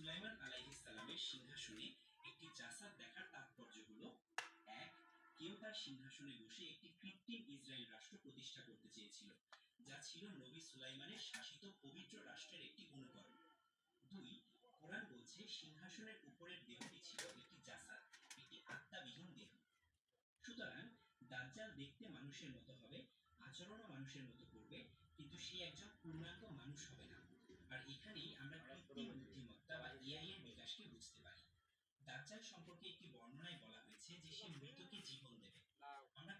সুলাইমান আলাইহিস সালামের সিংহাসনে একটি জাসাদ দেখার তাৎপর্য হলো, এক, কেউ তার সিংহাসনে বসে একটি কৃত্রিম ইসরায়েল রাষ্ট্র প্রতিষ্ঠা করতে চেয়েছিল, যা ছিল নবী সুলাইমানের শাসিত পবিত্র রাষ্ট্রের একটি অনুকরণ। দুই, কোরআন বলছে সিংহাসনের উপরের দেহটি ছিল একটি জাসাদ, একটি আত্মাবিহীন দেহ। সুতরাং দাজ্জাল দেখতে মানুষের মতো হবে, আচরণও মানুষের মতো করবে, কিন্তু সে একজন পূর্ণাঙ্গ মানুষ হবে না। আর এখানেই আমরা কৃত্রিম বুদ্ধিমত্তা বা এআই এর বিকাশকে বুঝতে পারি। দাজ্জাল সম্পর্কে একটি বর্ণনায় বলা হয়েছে যে সে মৃতকে জীবন দেবে। আমরা